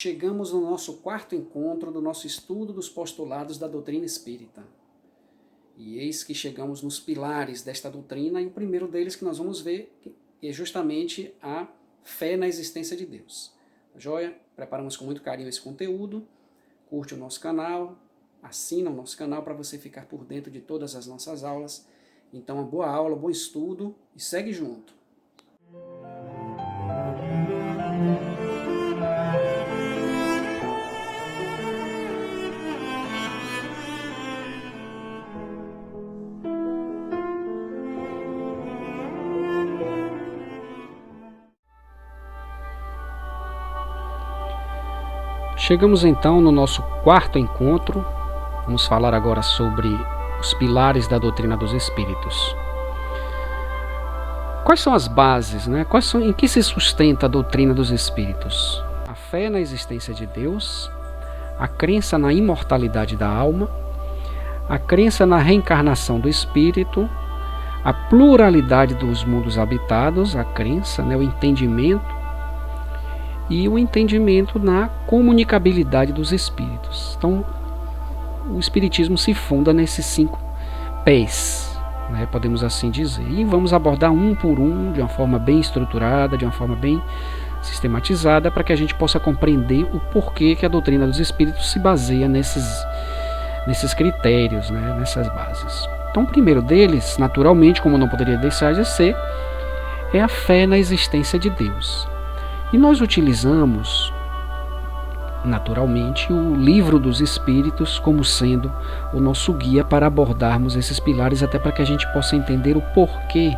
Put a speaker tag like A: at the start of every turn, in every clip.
A: Chegamos no nosso quarto encontro do nosso estudo dos postulados da doutrina espírita. E eis que chegamos nos pilares desta doutrina, e o primeiro deles que nós vamos ver é justamente a fé na existência de Deus. Joia? Preparamos com muito carinho esse conteúdo. Curte o nosso canal, assina o nosso canal para você ficar por dentro de todas as nossas aulas. Então, uma boa aula, bom estudo e segue junto. Chegamos então no nosso quarto encontro. Vamos falar agora sobre os pilares da doutrina dos Espíritos. Quais são as bases, né? Em que se sustenta a doutrina dos Espíritos? A fé na existência de Deus, a crença na imortalidade da alma, a crença na reencarnação do espírito, a pluralidade dos mundos habitados, a crença, né? O entendimento, e o entendimento na comunicabilidade dos espíritos. Então, o espiritismo se funda nesses 5 pés, né, podemos assim dizer. E vamos abordar um por um, de uma forma bem estruturada, de uma forma bem sistematizada, para que a gente possa compreender o porquê que a doutrina dos espíritos se baseia nesses critérios, né, nessas bases. Então, o primeiro deles, naturalmente, como não poderia deixar de ser, é a fé na existência de Deus. E nós utilizamos, naturalmente, o Livro dos Espíritos como sendo o nosso guia para abordarmos esses pilares, até para que a gente possa entender o porquê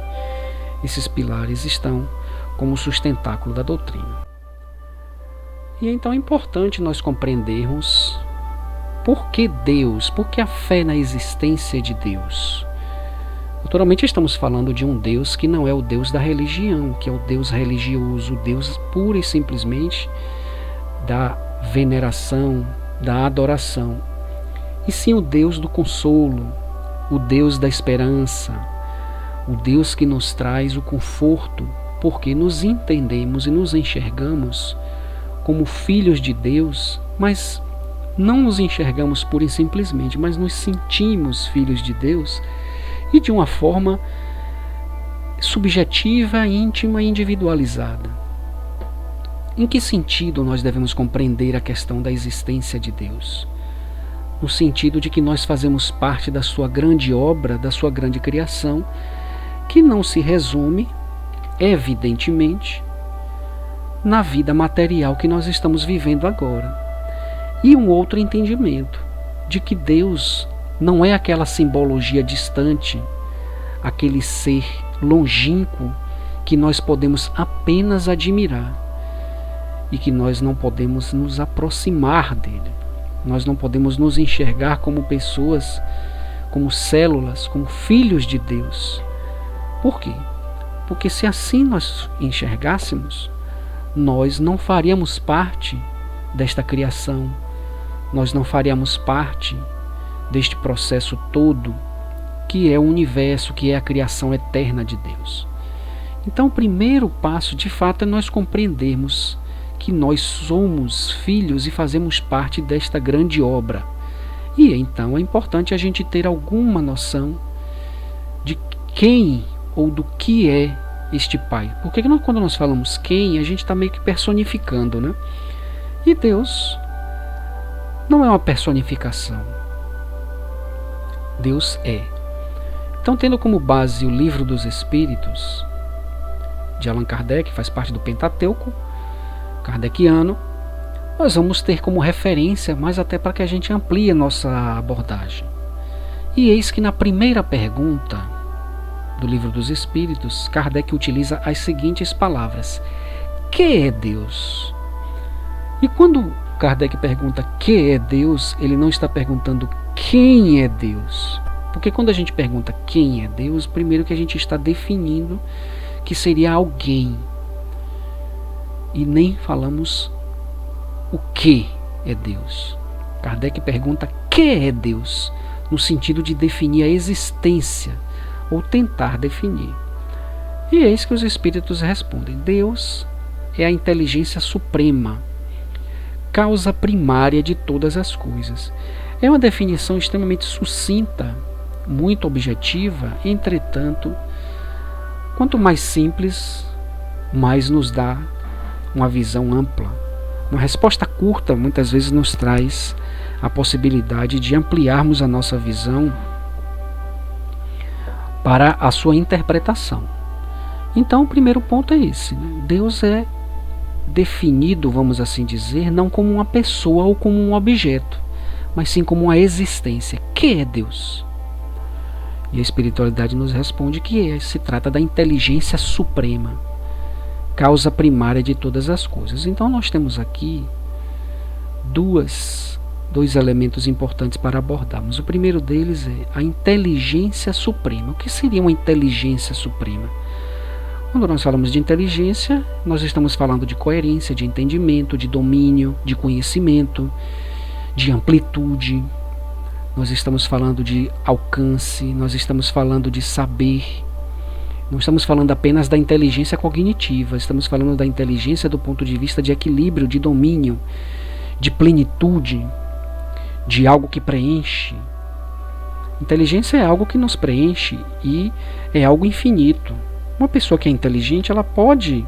A: esses pilares estão como sustentáculo da doutrina. E então é importante nós compreendermos por que Deus, por que a fé na existência de Deus. Naturalmente estamos falando de um Deus que não é o Deus da religião, que é o Deus religioso, o Deus pura e simplesmente da veneração, da adoração. E sim o Deus do consolo, o Deus da esperança, o Deus que nos traz o conforto, porque nos entendemos e nos enxergamos como filhos de Deus, mas não nos enxergamos pura e simplesmente, mas nos sentimos filhos de Deus, e de uma forma subjetiva, íntima e individualizada. Em que sentido nós devemos compreender a questão da existência de Deus? No sentido de que nós fazemos parte da sua grande obra, da sua grande criação, que não se resume, evidentemente, na vida material que nós estamos vivendo agora. E um outro entendimento de que Deus não é aquela simbologia distante, aquele ser longínquo que nós podemos apenas admirar e que nós não podemos nos aproximar dele. Nós não podemos nos enxergar como pessoas, como células, como filhos de Deus. Por quê? Porque se assim nós enxergássemos, nós não faríamos parte desta criação, nós não faríamos parte deste processo todo, que é o universo, que é a criação eterna de Deus. Então, o primeiro passo, de fato, é nós compreendermos que nós somos filhos e fazemos parte desta grande obra. E então é importante a gente ter alguma noção de quem ou do que é este Pai. Porque quando nós falamos quem, a gente está meio que personificando, né? E Deus não é uma personificação. Deus é. Então, tendo como base o Livro dos Espíritos, de Allan Kardec, faz parte do Pentateuco kardeciano, nós vamos ter como referência, mas até para que a gente amplie a nossa abordagem. E eis que na primeira pergunta do Livro dos Espíritos, Kardec utiliza as seguintes palavras: que é Deus? E quando Kardec pergunta que é Deus, ele não está perguntando quem é Deus. Porque quando a gente pergunta quem é Deus, primeiro que a gente está definindo que seria alguém. E nem falamos o que é Deus. Kardec pergunta que é Deus, no sentido de definir a existência, ou tentar definir. E eis que os Espíritos respondem: Deus é a inteligência suprema, causa primária de todas as coisas. É uma definição extremamente sucinta, muito objetiva, entretanto, quanto mais simples, mais nos dá uma visão ampla. Uma resposta curta muitas vezes nos traz a possibilidade de ampliarmos a nossa visão para a sua interpretação. Então, o primeiro ponto é esse, né? Deus é definido, vamos assim dizer, não como uma pessoa ou como um objeto, mas sim como uma existência. Que é Deus? E a espiritualidade nos responde que se trata da inteligência suprema, causa primária de todas as coisas. Então nós temos aqui dois elementos importantes para abordarmos. O primeiro deles é a inteligência suprema. O que seria uma inteligência suprema? Quando nós falamos de inteligência, nós estamos falando de coerência, de entendimento, de domínio, de conhecimento, de amplitude. Nós estamos falando de alcance, nós estamos falando de saber. Não estamos falando apenas da inteligência cognitiva, estamos falando da inteligência do ponto de vista de equilíbrio, de domínio, de plenitude, de algo que preenche. Inteligência é algo que nos preenche e é algo infinito. Uma pessoa que é inteligente, ela pode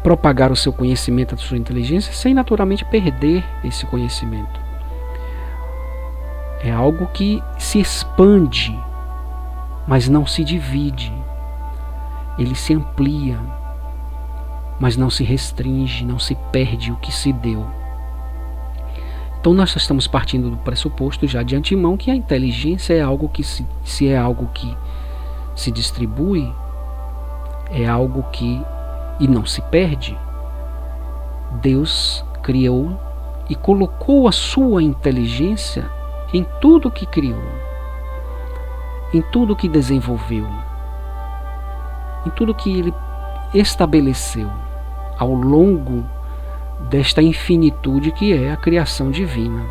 A: propagar o seu conhecimento, a sua inteligência, sem naturalmente perder esse conhecimento. É algo que se expande, mas não se divide. Ele se amplia, mas não se restringe, não se perde o que se deu. Então nós estamos partindo do pressuposto já de antemão que a inteligência é algo que se é algo que se distribui, é algo que e não se perde. Deus criou e colocou a sua inteligência em tudo que criou, em tudo que desenvolveu, em tudo que ele estabeleceu ao longo desta infinitude que é a criação divina.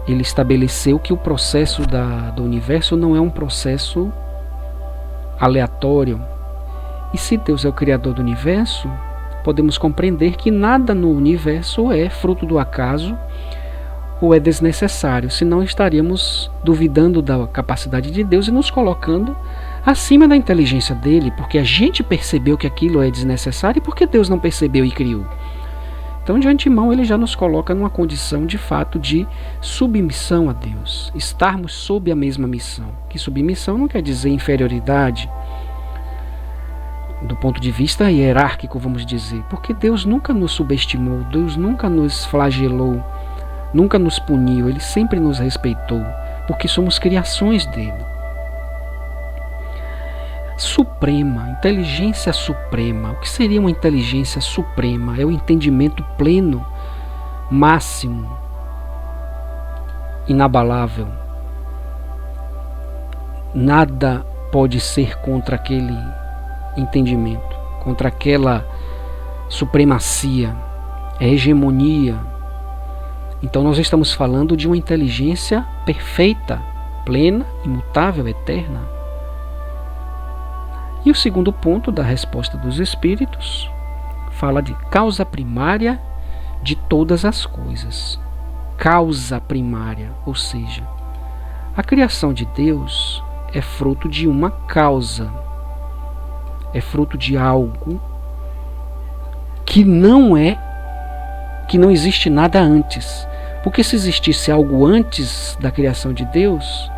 A: Ele estabeleceu que o processo do universo não é um processo aleatório. E se Deus é o criador do universo, podemos compreender que nada no universo é fruto do acaso ou é desnecessário, senão estaríamos duvidando da capacidade de Deus e nos colocando acima da inteligência dele, porque a gente percebeu que aquilo é desnecessário e porque Deus não percebeu e criou. Então, de antemão, ele já nos coloca numa condição de fato de submissão a Deus, estarmos sob a mesma missão. Que submissão não quer dizer inferioridade do ponto de vista hierárquico, vamos dizer, porque Deus nunca nos subestimou, Deus nunca nos flagelou, nunca nos puniu, ele sempre nos respeitou, porque somos criações dele. Suprema, inteligência suprema. O que seria uma inteligência suprema? É o entendimento pleno, máximo, inabalável. Nada pode ser contra aquele entendimento, contra aquela supremacia, é hegemonia. Então nós estamos falando de uma inteligência perfeita, plena, imutável, eterna. E o segundo ponto da resposta dos Espíritos fala de causa primária de todas as coisas. Causa primária, ou seja, a criação de Deus é fruto de uma causa, é fruto de algo que não existe nada antes. Porque se existisse algo antes da criação de Deus,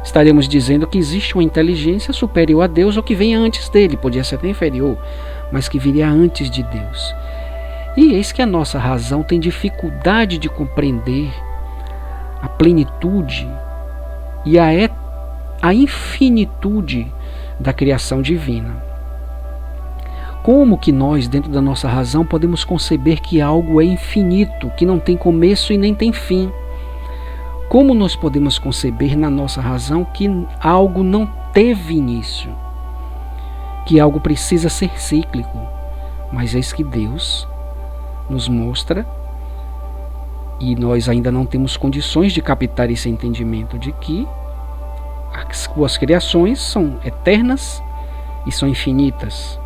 A: estaremos dizendo que existe uma inteligência superior a Deus ou que vem antes dele, podia ser até inferior, mas que viria antes de Deus. E eis que a nossa razão tem dificuldade de compreender a plenitude e a infinitude da criação divina. Como que nós, dentro da nossa razão, podemos conceber que algo é infinito, que não tem começo e nem tem fim? Como nós podemos conceber na nossa razão que algo não teve início, que algo precisa ser cíclico? Mas eis que Deus nos mostra, e nós ainda não temos condições de captar esse entendimento, de que as suas criações são eternas e são infinitas.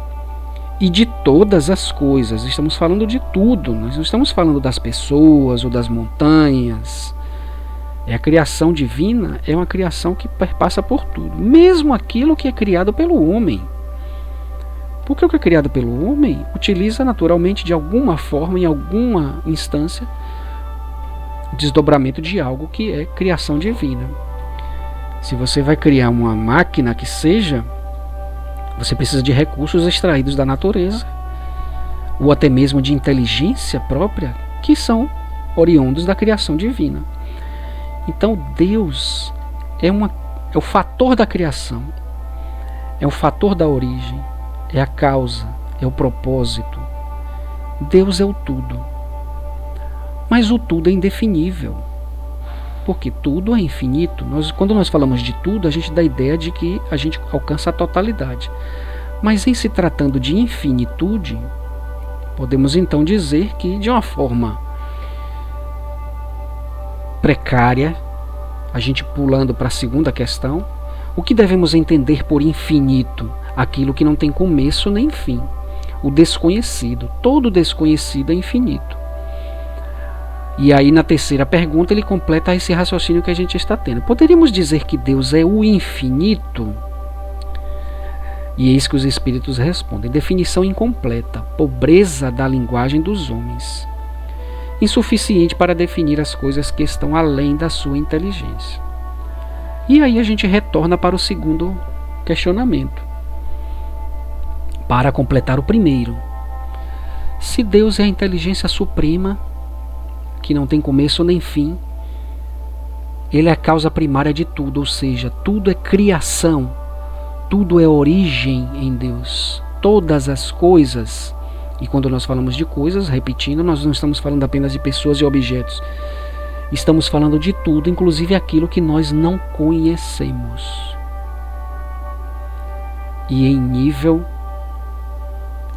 A: e de todas as coisas. Estamos falando de tudo, nós não estamos falando das pessoas ou das montanhas. A criação divina é uma criação que perpassa por tudo, mesmo aquilo que é criado pelo homem. Porque o que é criado pelo homem utiliza naturalmente, de alguma forma, em alguma instância, o desdobramento de algo que é criação divina. Se você vai criar uma máquina que seja, você precisa de recursos extraídos da natureza, ou até mesmo de inteligência própria, que são oriundos da criação divina. Então Deus é o fator da criação, é o fator da origem, é a causa, é o propósito. Deus é o tudo. Mas o tudo é indefinível, porque tudo é infinito. Quando nós falamos de tudo, a gente dá a ideia de que a gente alcança a totalidade. Mas em se tratando de infinitude, podemos então dizer que, de uma forma precária, a gente pulando para a segunda questão, o que devemos entender por infinito? Aquilo que não tem começo nem fim. O desconhecido. Todo desconhecido é infinito. E aí na terceira pergunta ele completa esse raciocínio que a gente está tendo. Poderíamos dizer que Deus é o infinito? E eis que os espíritos respondem: definição incompleta, pobreza da linguagem dos homens, insuficiente para definir as coisas que estão além da sua inteligência. E aí a gente retorna para o segundo questionamento, para completar o primeiro. Se Deus é a inteligência suprema, que não tem começo nem fim, Ele é a causa primária de tudo, ou seja, tudo é criação, tudo é origem em Deus, todas as coisas. E quando nós falamos de coisas, repetindo, nós não estamos falando apenas de pessoas e objetos, estamos falando de tudo, inclusive aquilo que nós não conhecemos, e em nível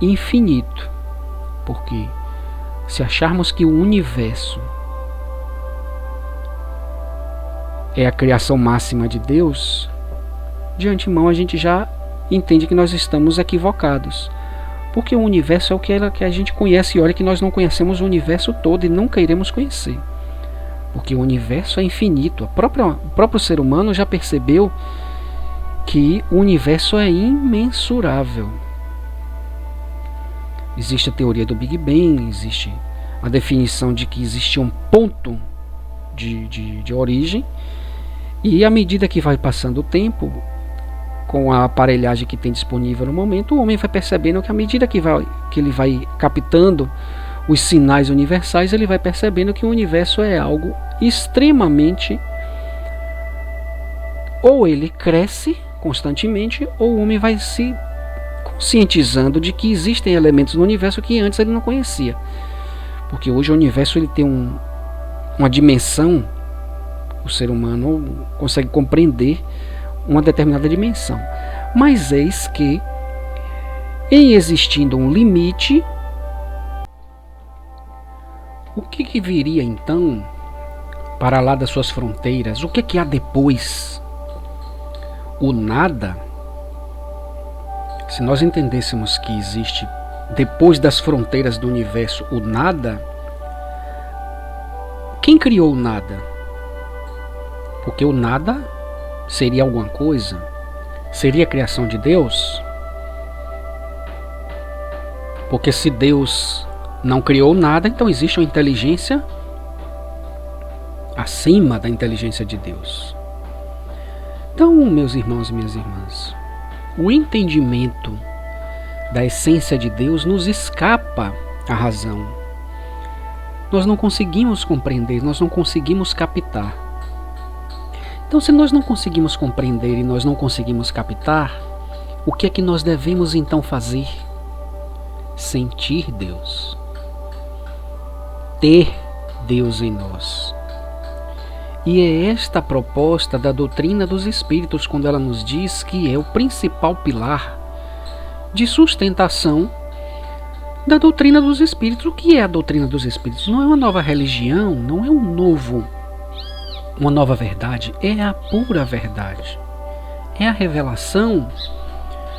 A: infinito. Porque se acharmos que o universo é a criação máxima de Deus, de antemão a gente já entende que nós estamos equivocados. Porque o universo é o que a gente conhece, e olha que nós não conhecemos o universo todo e nunca iremos conhecer. Porque o universo é infinito. O próprio ser humano já percebeu que o universo é imensurável. Existe a teoria do Big Bang, existe a definição de que existe um ponto de origem, e à medida que vai passando o tempo, com a aparelhagem que tem disponível no momento, o homem vai percebendo que à medida que ele vai captando os sinais universais, ele vai percebendo que o universo é algo extremamente... ou ele cresce constantemente, ou o homem vai se conscientizando de que existem elementos no universo que antes ele não conhecia. Porque hoje o universo ele tem uma dimensão, o ser humano consegue compreender uma determinada dimensão. Mas eis que, em existindo um limite, o que viria então para lá das suas fronteiras? O que há depois? O nada? Se nós entendêssemos que existe depois das fronteiras do universo o nada, quem criou o nada? Porque o nada seria alguma coisa? Seria a criação de Deus? Porque se Deus não criou nada, então existe uma inteligência acima da inteligência de Deus. Então, meus irmãos e minhas irmãs, o entendimento da essência de Deus nos escapa à razão. Nós não conseguimos compreender, nós não conseguimos captar. Então, se nós não conseguimos compreender e nós não conseguimos captar, o que é que nós devemos então fazer? Sentir Deus. Ter Deus em nós. E é esta a proposta da doutrina dos Espíritos, quando ela nos diz que é o principal pilar de sustentação da doutrina dos Espíritos. O que é a doutrina dos Espíritos? Não é uma nova religião, não é uma nova verdade, é a pura verdade. É a revelação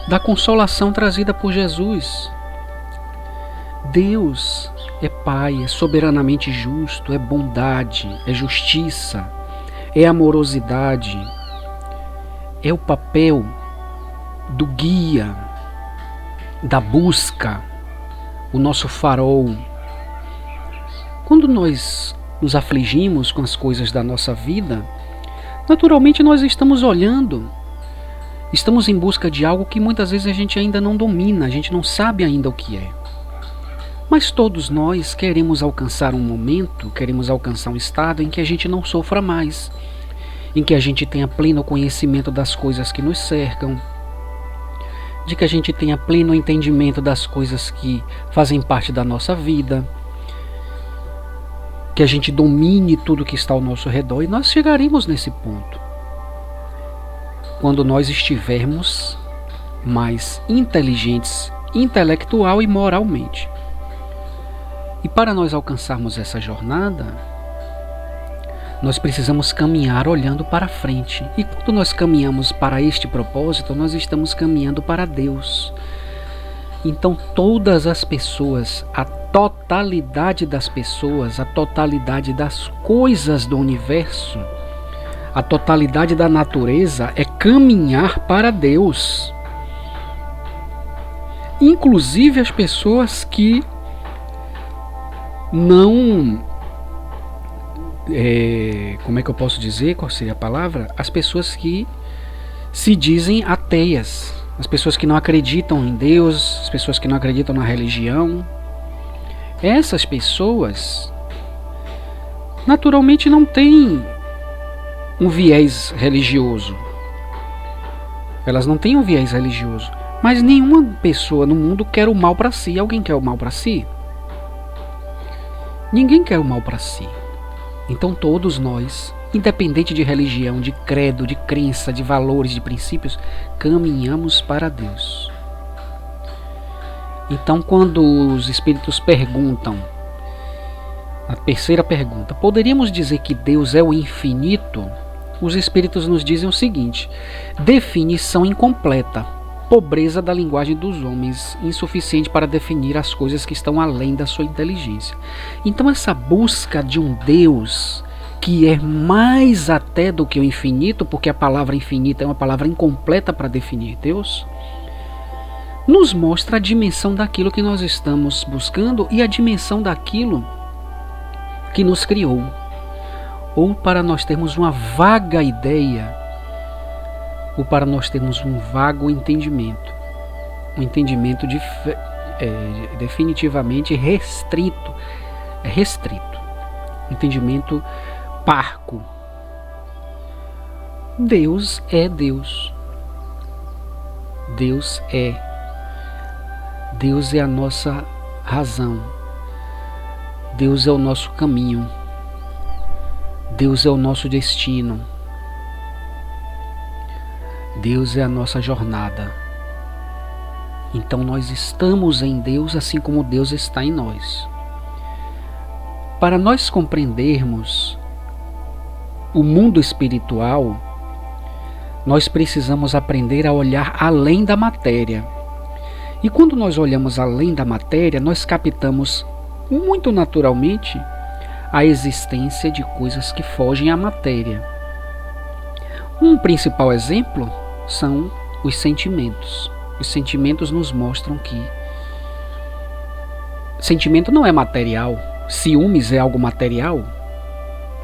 A: da consolação trazida por Jesus, Deus é Pai, é soberanamente justo, é bondade, é justiça, é amorosidade, é o papel do guia, da busca, o nosso farol. Quando nós nos afligimos com as coisas da nossa vida, naturalmente nós estamos olhando, estamos em busca de algo que muitas vezes a gente ainda não domina, a gente não sabe ainda o que é. Mas todos nós queremos alcançar um momento, queremos alcançar um estado em que a gente não sofra mais, em que a gente tenha pleno conhecimento das coisas que nos cercam, de que a gente tenha pleno entendimento das coisas que fazem parte da nossa vida, que a gente domine tudo que está ao nosso redor, e nós chegaremos nesse ponto quando nós estivermos mais inteligentes, intelectual e moralmente. E para nós alcançarmos essa jornada, nós precisamos caminhar olhando para frente. E quando nós caminhamos para este propósito, nós estamos caminhando para Deus. Então todas as pessoas, a totalidade das pessoas, a totalidade das coisas do universo, a totalidade da natureza é caminhar para Deus. Inclusive as pessoas que não, como é que eu posso dizer, qual seria a palavra? As pessoas que se dizem ateias, as pessoas que não acreditam em Deus, as pessoas que não acreditam na religião. Essas pessoas naturalmente não têm um viés religioso. Elas não têm um viés religioso, mas nenhuma pessoa no mundo quer o mal para si. Alguém quer o mal para si? Ninguém quer o mal para si. Então todos nós, independente de religião, de credo, de crença, de valores, de princípios, caminhamos para Deus. Então quando os espíritos perguntam, a terceira pergunta, poderíamos dizer que Deus é o infinito? Os espíritos nos dizem o seguinte: definição incompleta, pobreza da linguagem dos homens, insuficiente para definir as coisas que estão além da sua inteligência. Então essa busca de um Deus que é mais até do que o infinito, porque a palavra infinita é uma palavra incompleta para definir Deus, nos mostra a dimensão daquilo que nós estamos buscando e a dimensão daquilo que nos criou. Ou para nós termos uma vaga ideia, ou para nós termos um vago entendimento, um entendimento definitivamente restrito, entendimento parco. Deus é Deus. Deus é a nossa razão. Deus é o nosso caminho. Deus é o nosso destino. Deus é a nossa jornada. Então nós estamos em Deus assim como Deus está em nós. Para nós compreendermos o mundo espiritual, nós precisamos aprender a olhar além da matéria. E quando nós olhamos além da matéria, nós captamos muito naturalmente a existência de coisas que fogem à matéria. Um principal exemplo são os sentimentos. Os sentimentos nos mostram que sentimento não é material. Ciúmes é algo material.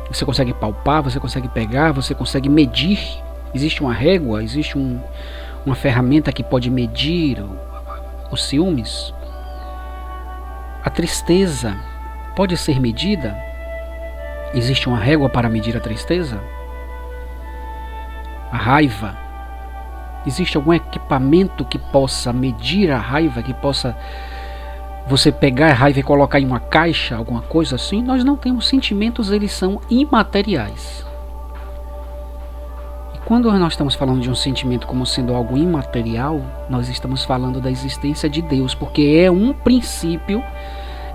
A: Você consegue palpar, você consegue pegar, você consegue medir. Existe uma régua, existe uma ferramenta que pode medir os ciúmes. A tristeza pode ser medida. Existe uma régua para medir a tristeza? A raiva. Existe algum equipamento que possa medir a raiva, que possa você pegar a raiva e colocar em uma caixa, alguma coisa assim? Nós não temos sentimentos, eles são imateriais. E quando nós estamos falando de um sentimento como sendo algo imaterial, nós estamos falando da existência de Deus, porque é um princípio,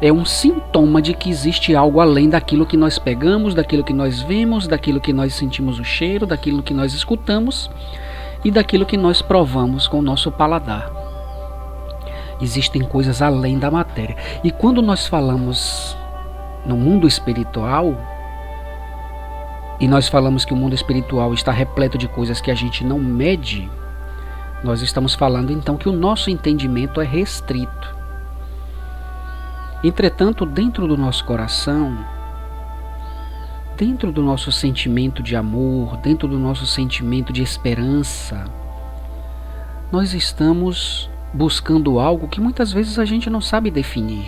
A: é um sintoma de que existe algo além daquilo que nós pegamos, daquilo que nós vemos, daquilo que nós sentimos o cheiro, daquilo que nós escutamos e daquilo que nós provamos com o nosso paladar. Existem coisas além da matéria. E quando nós falamos no mundo espiritual, e nós falamos que o mundo espiritual está repleto de coisas que a gente não mede, nós estamos falando então que o nosso entendimento é restrito. Entretanto, dentro do nosso coração, dentro do nosso sentimento de amor, dentro do nosso sentimento de esperança, nós estamos buscando algo que muitas vezes a gente não sabe definir.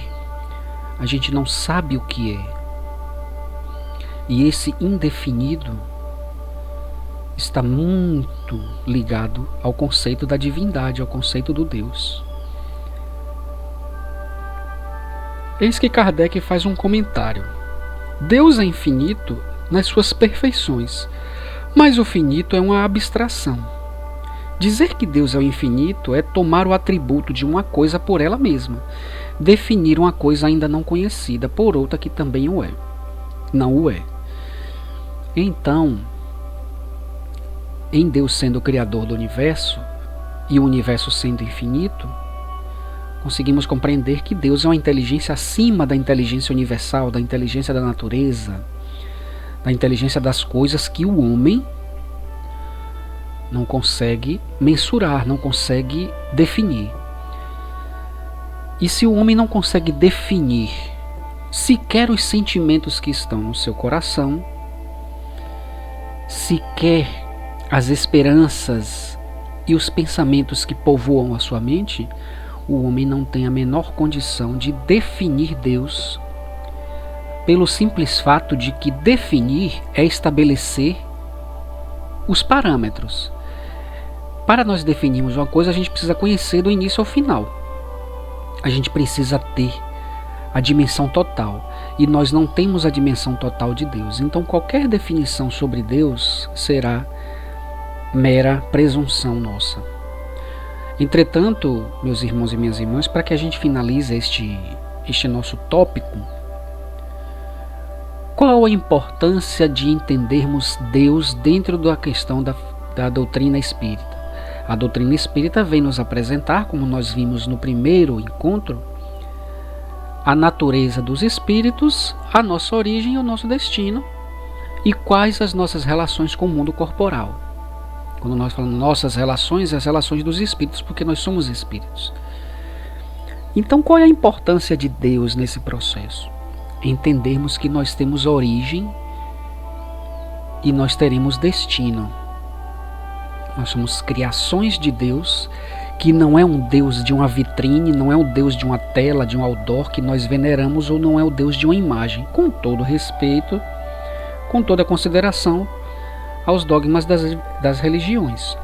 A: A gente não sabe o que é. E esse indefinido está muito ligado ao conceito da divindade, ao conceito do Deus. Eis que Kardec faz um comentário. Deus é infinito nas suas perfeições, mas o finito é uma abstração. Dizer que Deus é o infinito é tomar o atributo de uma coisa por ela mesma, definir uma coisa ainda não conhecida por outra que também o é. Não o é. Então, em Deus sendo o Criador do universo, e o universo sendo infinito, conseguimos compreender que Deus é uma inteligência acima da inteligência universal, da inteligência da natureza, da inteligência das coisas que o homem não consegue mensurar, não consegue definir. E se o homem não consegue definir sequer os sentimentos que estão no seu coração, sequer as esperanças e os pensamentos que povoam a sua mente, o homem não tem a menor condição de definir Deus, pelo simples fato de que definir é estabelecer os parâmetros. Para nós definirmos uma coisa, a gente precisa conhecer do início ao final. A gente precisa ter a dimensão total. E nós não temos a dimensão total de Deus. Então qualquer definição sobre Deus será mera presunção nossa. Entretanto, meus irmãos e minhas irmãs, para que a gente finalize este nosso tópico, qual a importância de entendermos Deus dentro da questão da doutrina espírita? A doutrina espírita vem nos apresentar, como nós vimos no primeiro encontro, a natureza dos espíritos, a nossa origem e o nosso destino, e quais as nossas relações com o mundo corporal. Quando nós falamos nossas relações, as relações dos espíritos, porque nós somos espíritos. Então, qual é a importância de Deus nesse processo? Entendermos que nós temos origem e nós teremos destino. Nós somos criações de Deus, que não é um Deus de uma vitrine, não é um Deus de uma tela, de um outdoor que nós veneramos, ou não é o Deus de uma imagem, com todo respeito, com toda consideração aos dogmas das religiões.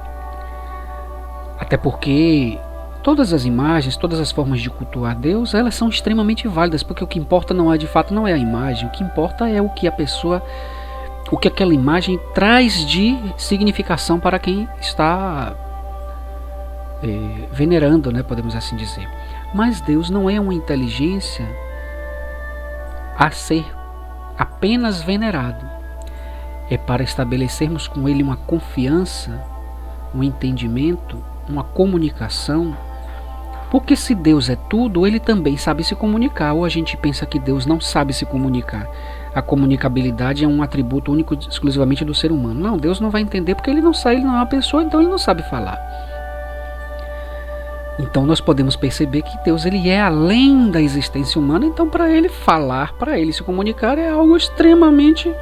A: Até porque todas as imagens, todas as formas de cultuar Deus, elas são extremamente válidas, porque o que importa não é de fato não é a imagem, o que importa é o que a pessoa, o que aquela imagem traz de significação para quem está venerando, né, podemos assim dizer. Mas Deus não é uma inteligência a ser apenas venerado. É para estabelecermos com Ele uma confiança, um entendimento, uma comunicação. Porque se Deus é tudo, Ele também sabe se comunicar. Ou a gente pensa que Deus não sabe se comunicar. A comunicabilidade é um atributo único, exclusivamente do ser humano. Não, Deus não vai entender porque Ele não sabe, Ele não é uma pessoa, então Ele não sabe falar. Então nós podemos perceber que Deus ele é além da existência humana. Então para Ele falar, para Ele se comunicar é algo extremamente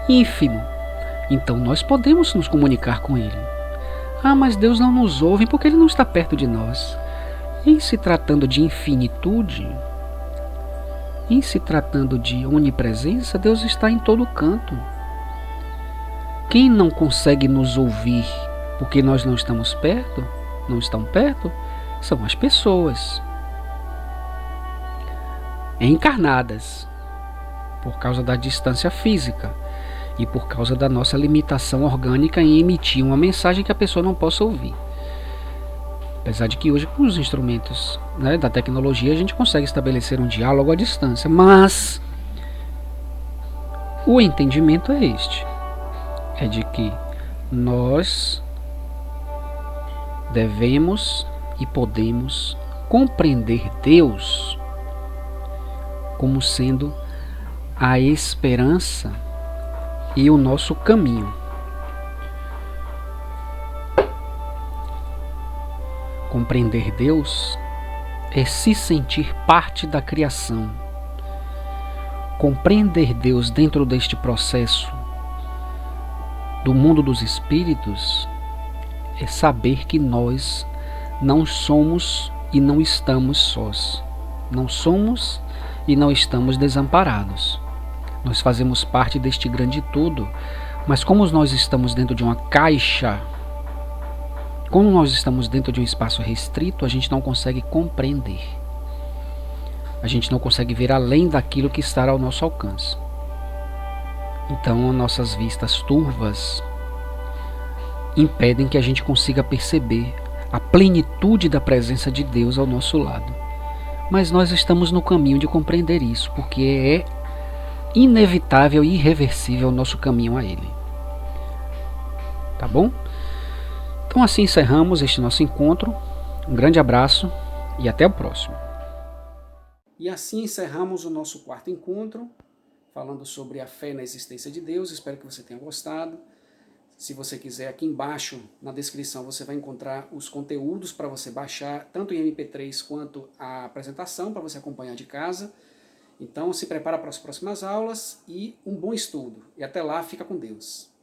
A: ínfimo. Então nós podemos nos comunicar com Ele. Ah, mas Deus não nos ouve porque Ele não está perto de nós. Em se tratando de infinitude, em se tratando de onipresença, Deus está em todo canto. Quem não consegue nos ouvir porque nós não estamos perto, não estão perto, são as pessoas encarnadas, por causa da distância física e por causa da nossa limitação orgânica em emitir uma mensagem que a pessoa não possa ouvir. Apesar de que hoje, com os instrumentos, né, da tecnologia, a gente consegue estabelecer um diálogo à distância, mas o entendimento é este, é de que nós devemos e podemos compreender Deus como sendo a esperança e o nosso caminho. Compreender Deus é se sentir parte da criação. Compreender Deus dentro deste processo do mundo dos espíritos é saber que nós não somos e não estamos sós. Não somos e não estamos desamparados. Nós fazemos parte deste grande todo, mas como nós estamos dentro de uma caixa, como nós estamos dentro de um espaço restrito, a gente não consegue compreender. A gente não consegue ver além daquilo que está ao nosso alcance. Então, nossas vistas turvas impedem que a gente consiga perceber a plenitude da presença de Deus ao nosso lado. Mas nós estamos no caminho de compreender isso, porque é inevitável e irreversível o nosso caminho a Ele. Tá bom? Então assim encerramos este nosso encontro. Um grande abraço e até o próximo. E assim encerramos o nosso quarto encontro, falando sobre a fé na existência de Deus. Espero que você tenha gostado. Se você quiser, aqui embaixo na descrição você vai encontrar os conteúdos para você baixar, tanto em MP3 quanto a apresentação, para você acompanhar de casa. Então se prepara para as próximas aulas e um bom estudo. E até lá, fica com Deus.